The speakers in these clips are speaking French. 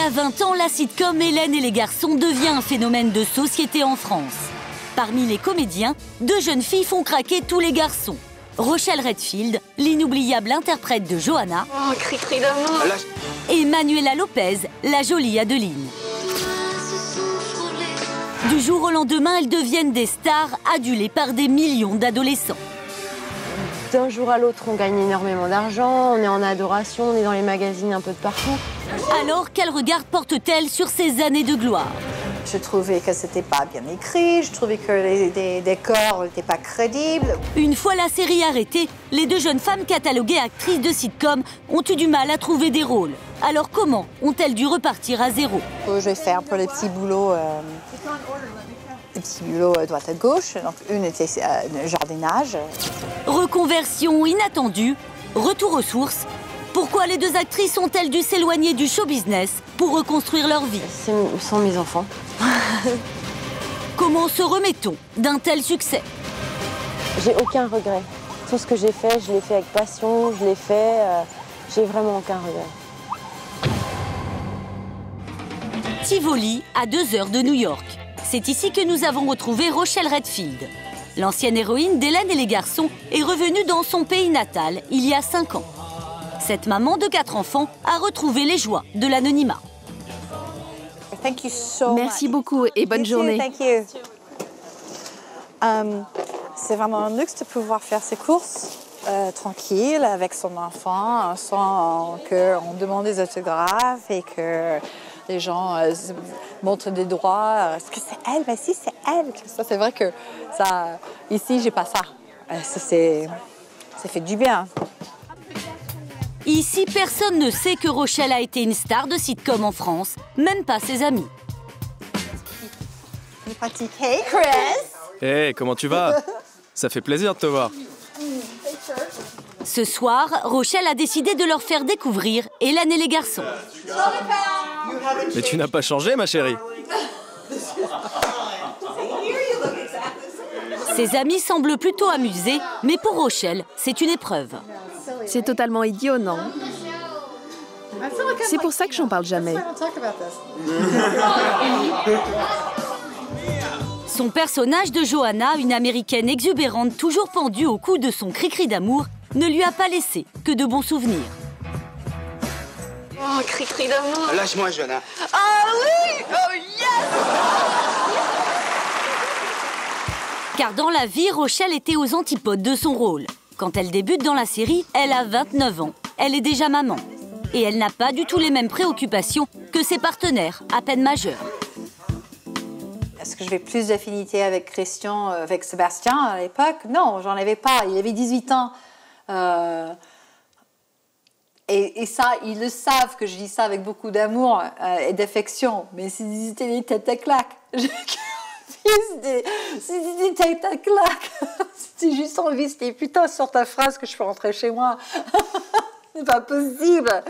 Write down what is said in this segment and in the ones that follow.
a 20 ans, la sitcom Hélène et les garçons devient un phénomène de société en France. Parmi les comédiens, 2 jeunes filles font craquer tous les garçons. Rochelle Redfield, l'inoubliable interprète de Johanna, oh, cri-cri d'amour, et Manuela Lopez, la jolie Adeline. Du jour au lendemain, elles deviennent des stars adulées par des millions d'adolescents. D'un jour à l'autre, on gagne énormément d'argent, on est en adoration, on est dans les magazines un peu de partout. Alors, quel regard porte-t-elle sur ces années de gloire? Je trouvais que c'était pas bien écrit, je trouvais que les décors n'étaient pas crédibles. Une fois la série arrêtée, les 2 jeunes femmes cataloguées actrices de sitcom ont eu du mal à trouver des rôles. Alors comment ont-elles dû repartir à zéro? Je vais faire un peu les petits boulots, droite à gauche. Donc une était jardinage. Reconversion inattendue, retour aux sources. Pourquoi les 2 actrices ont-elles dû s'éloigner du show business pour reconstruire leur vie? Ce sont mes enfants. Comment se remet-on d'un tel succès? J'ai aucun regret. Tout ce que j'ai fait, je l'ai fait avec passion, je l'ai fait, j'ai vraiment aucun regret. Tivoli, à 2 heures de New York. C'est ici que nous avons retrouvé Rochelle Redfield. L'ancienne héroïne d'Hélène et les garçons est revenue dans son pays natal il y a 5 ans. Cette maman de 4 enfants a retrouvé les joies de l'anonymat. Merci beaucoup et bonne journée. C'est vraiment un luxe de pouvoir faire ses courses tranquille avec son enfant sans qu'on demande des autographes et que les gens montrent des doigts. Est-ce que c'est elle? Ben si, c'est elle. Ça, c'est vrai que ça, ici, j'ai pas ça. Ça fait du bien. Ici, personne ne sait que Rochelle a été une star de sitcom en France, même pas ses amis. Hey Chris! Hey, comment tu vas? Ça fait plaisir de te voir. Ce soir, Rochelle a décidé de leur faire découvrir Hélène et les garçons. Mais tu n'as pas changé, ma chérie. Ses amis semblent plutôt amusés, mais pour Rochelle, c'est une épreuve. C'est totalement idiot, non? C'est pour ça que j'en parle jamais. Son personnage de Johanna, une américaine exubérante toujours pendue au cou de son cri-cri d'amour, ne lui a pas laissé que de bons souvenirs. oh, cri-cri d'amour. Lâche-moi, Johanna. Ah oui, oh yes. Car dans la vie, Rochelle était aux antipodes de son rôle. Quand elle débute dans la série, elle a 29 ans. Elle est déjà maman. Et elle n'a pas du tout les mêmes préoccupations que ses partenaires, à peine majeurs. Est-ce que j'avais plus d'affinité avec Christian, avec Sébastien à l'époque? Non, j'en avais pas. Il avait 18 ans. Et ça, ils le savent que je dis ça avec beaucoup d'amour et d'affection. Mais c'était des têtes à claques. C'était des têtes à claques. C'était juste envie. C'était putain, sur ta phrase que je peux rentrer chez moi. C'est pas possible.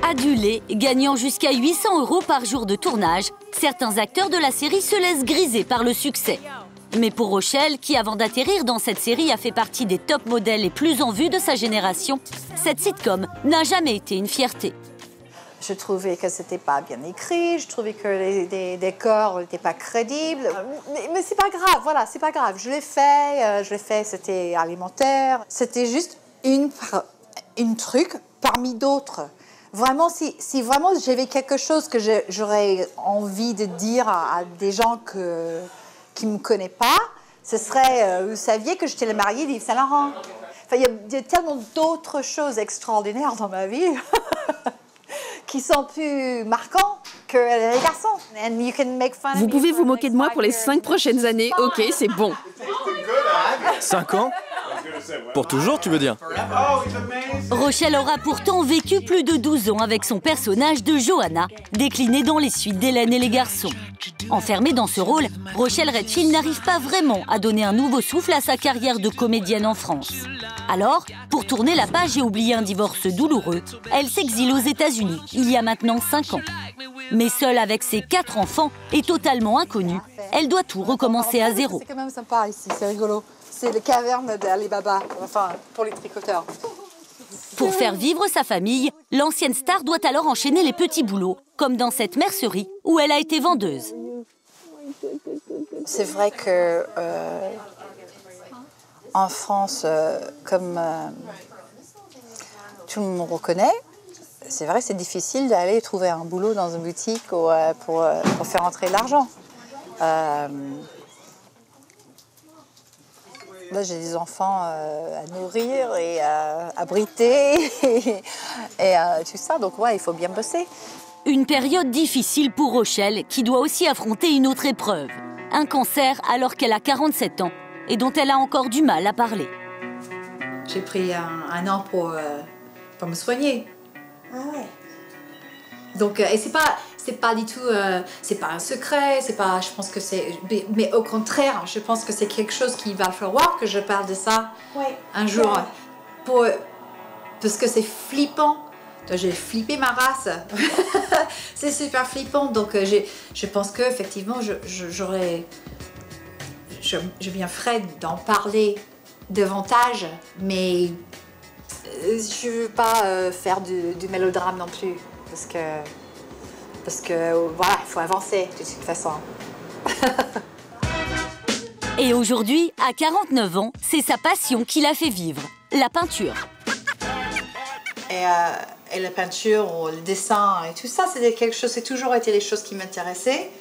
Adulés, gagnant jusqu'à 800 € par jour de tournage, certains acteurs de la série se laissent griser par le succès. Mais pour Rochelle, qui avant d'atterrir dans cette série a fait partie des top modèles les plus en vue de sa génération, cette sitcom n'a jamais été une fierté. Je trouvais que c'était pas bien écrit, je trouvais que les décors n'étaient pas crédibles. Mais c'est pas grave, voilà, c'est pas grave. Je l'ai fait, c'était alimentaire. C'était juste une truc parmi d'autres. Vraiment, si vraiment j'avais quelque chose que j'aurais envie de dire à des gens qui ne me connaissent pas, ce serait, vous saviez que j'étais la mariée d'Yves Saint Laurent. Enfin, il y a tellement d'autres choses extraordinaires dans ma vie qui sont plus marquants que les garçons. Vous pouvez vous moquer de moi pour les 5 prochaines années. Ok, c'est bon. 5 ans? Pour toujours, tu veux dire? Rochelle aura pourtant vécu plus de 12 ans avec son personnage de Johanna, décliné dans les suites d'Hélène et les garçons. Enfermée dans ce rôle, Rochelle Redfield n'arrive pas vraiment à donner un nouveau souffle à sa carrière de comédienne en France. Alors, pour tourner la page et oublier un divorce douloureux, elle s'exile aux États-Unis il y a maintenant 5 ans. Mais seule avec ses 4 enfants et totalement inconnue, elle doit tout recommencer à zéro. C'est quand même sympa ici, c'est rigolo. C'est les cavernes d'Alibaba, enfin, pour les tricoteurs. Pour faire vivre sa famille, l'ancienne star doit alors enchaîner les petits boulots comme dans cette mercerie où elle a été vendeuse. C'est vrai que en France, comme tout le monde reconnaît, c'est vrai que c'est difficile d'aller trouver un boulot dans une boutique pour faire entrer l'argent. Là, j'ai des enfants à nourrir et à abriter et tout ça, donc ouais, il faut bien bosser. Une période difficile pour Rochelle qui doit aussi affronter une autre épreuve. Un cancer alors qu'elle a 47 ans et dont elle a encore du mal à parler. J'ai pris un an pour me soigner. Ah ouais. Donc, et c'est pas du tout, c'est pas un secret, c'est pas, je pense que c'est, mais au contraire, je pense que c'est quelque chose qu'il va falloir que je parle de ça un jour, parce que c'est flippant. J'ai flippé ma race, c'est super flippant. Donc, je pense que effectivement, je viens Fred d'en parler davantage, mais je veux pas faire du mélodrame non plus, parce que voilà, il faut avancer de toute façon. Et aujourd'hui, à 49 ans, c'est sa passion qui l'a fait vivre, la peinture. Et la peinture ou le dessin et tout ça, c'est quelque chose, c'est toujours été les choses qui m'intéressaient.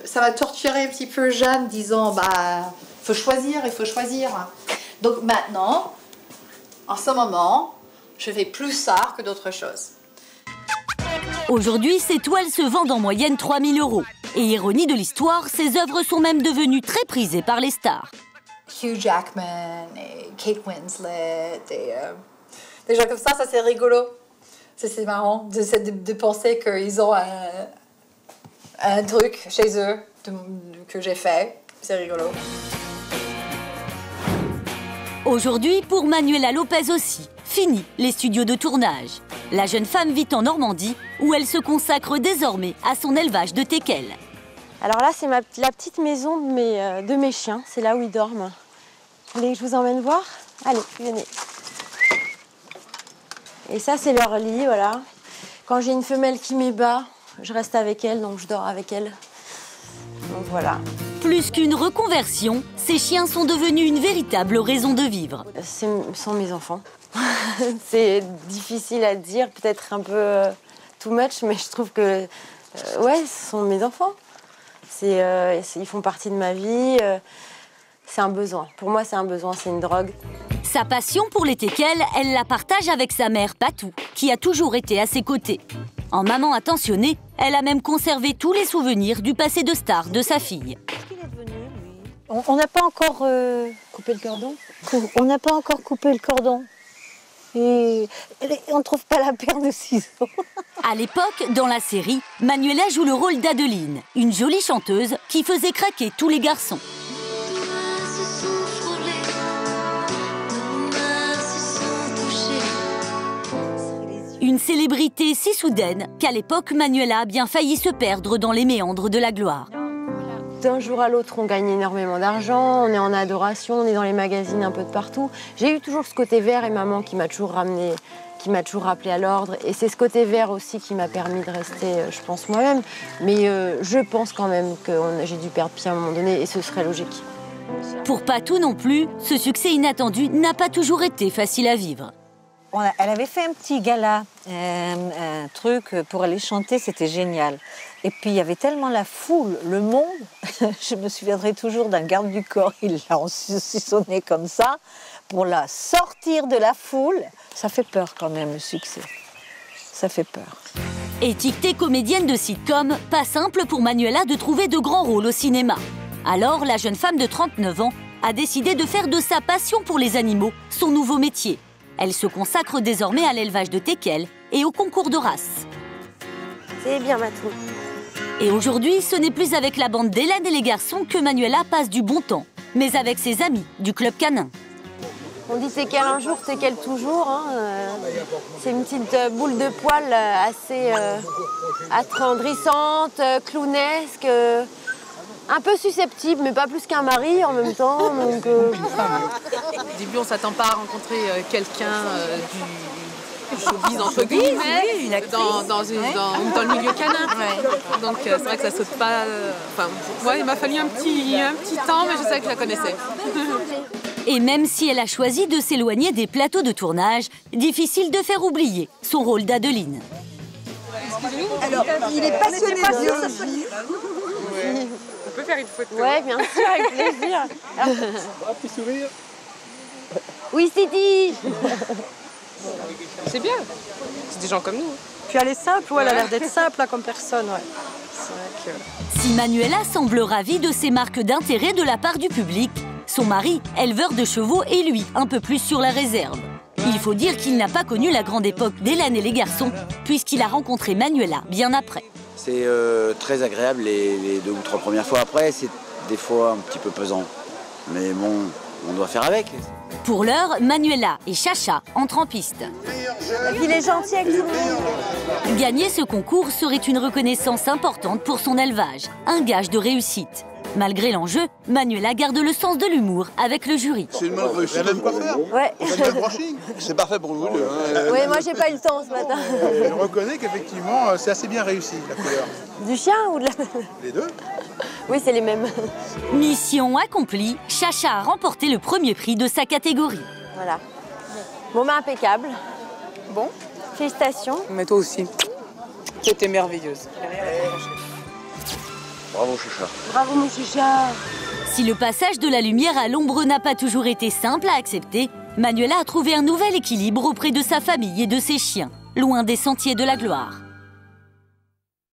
Ça m'a torturée un petit peu jeune, disant bah il faut choisir. Donc maintenant, en ce moment, je fais plus ça que d'autres choses. Aujourd'hui, ses toiles se vendent en moyenne 3 000 €. Et ironie de l'histoire, ses œuvres sont même devenues très prisées par les stars. Hugh Jackman et Kate Winslet et des gens comme ça c'est rigolo. C'est marrant de penser qu'ils ont un truc chez eux que j'ai fait. C'est rigolo. Aujourd'hui, pour Manuela Lopez aussi, fini les studios de tournage. La jeune femme vit en Normandie, où elle se consacre désormais à son élevage de teckels. Alors là, c'est la petite maison de mes chiens. C'est là où ils dorment. Vous voulez que je vous emmène voir? Allez, venez. Et ça, c'est leur lit, voilà. Quand j'ai une femelle qui m'ébat, je reste avec elle, donc je dors avec elle. Donc voilà. Plus qu'une reconversion, ces chiens sont devenus une véritable raison de vivre. Ce sont mes enfants. C'est difficile à dire, peut-être un peu too much, mais je trouve que ouais, ce sont mes enfants. Ils font partie de ma vie. C'est un besoin. Pour moi, c'est un besoin, c'est une drogue. Sa passion pour les teckels, elle la partage avec sa mère Patou, qui a toujours été à ses côtés. En maman attentionnée, elle a même conservé tous les souvenirs du passé de star de sa fille. On n'a pas encore coupé le cordon. On n'a pas encore coupé le cordon. Et on ne trouve pas la paire de ciseaux. À l'époque, dans la série, Manuela joue le rôle d'Adeline, une jolie chanteuse qui faisait craquer tous les garçons. Une célébrité si soudaine qu'à l'époque, Manuela a bien failli se perdre dans les méandres de la gloire. D'un jour à l'autre, on gagne énormément d'argent, on est en adoration, on est dans les magazines un peu de partout. J'ai eu toujours ce côté vert et maman qui m'a toujours ramené, qui m'a toujours rappelé à l'ordre. Et c'est ce côté vert aussi qui m'a permis de rester, je pense, moi-même. Mais je pense quand même que j'ai dû perdre pied à un moment donné et ce serait logique. Pour Patou non plus, ce succès inattendu n'a pas toujours été facile à vivre. Elle avait fait un petit gala, un truc pour aller chanter, c'était génial. Et puis il y avait tellement la foule, le monde, je me souviendrai toujours d'un garde du corps, il l'a saucissonné comme ça, pour la sortir de la foule. Ça fait peur quand même, le succès. Ça fait peur. Étiquetée comédienne de sitcom, pas simple pour Manuela de trouver de grands rôles au cinéma. Alors, la jeune femme de 39 ans a décidé de faire de sa passion pour les animaux son nouveau métier. Elle se consacre désormais à l'élevage de teckels et au concours de race. C'est bien, Matou. Et aujourd'hui, ce n'est plus avec la bande d'Hélène et les garçons que Manuela passe du bon temps, mais avec ses amis du club canin. On dit teckel un jour, teckel toujours. Hein. C'est une petite boule de poils assez attendrissante, clownesque, un peu susceptible, mais pas plus qu'un mari en même temps. Donc, Au début, on ne s'attend pas à rencontrer quelqu'un showbiz entre guillemets, dans le milieu canin. Donc c'est vrai que ça saute pas. Il m'a fallu un petit temps, mais je sais que je la connaissais. Et même si elle a choisi de s'éloigner des plateaux de tournage, difficile de faire oublier son rôle d'Adeline. Alors, il est passionné de biologie. On peut faire une photo. Ouais, bien sûr, avec plaisir. Un petit sourire. Oui, Sidi. C'est bien. C'est des gens comme nous. Puis elle est simple, elle a l'air d'être simple comme personne. Ouais. C'est vrai que... Si Manuela semble ravie de ces marques d'intérêt de la part du public, son mari, éleveur de chevaux, est lui un peu plus sur la réserve. Il faut dire qu'il n'a pas connu la grande époque d'Hélène et les garçons, puisqu'il a rencontré Manuela bien après. C'est très agréable les 2 ou 3 premières fois. Après, c'est des fois un petit peu pesant. Mais bon, on doit faire avec. Pour l'heure, Manuela et Chacha entrent en piste. Et puis il est gentil avec tout le monde. Gagner ce concours serait une reconnaissance importante pour son élevage, un gage de réussite. Malgré l'enjeu, Manuela garde le sens de l'humour avec le jury. C'est une bonne réussite. Elle aime quoi faire. Ouais. C'est parfait pour nous deux. Oui, moi j'ai pas eu le temps ce matin. Je reconnais qu'effectivement, c'est assez bien réussi, la couleur. Du chien ou de la... Les deux. Oui, c'est les mêmes. Mission accomplie, Chacha a remporté le premier prix de sa catégorie. Voilà. Bon, bah impeccable. Bon. Félicitations. Mais toi aussi. Tu étais merveilleuse. Bravo, Chacha. Bravo, mon Chacha. Si le passage de la lumière à l'ombre n'a pas toujours été simple à accepter, Manuela a trouvé un nouvel équilibre auprès de sa famille et de ses chiens, loin des sentiers de la gloire.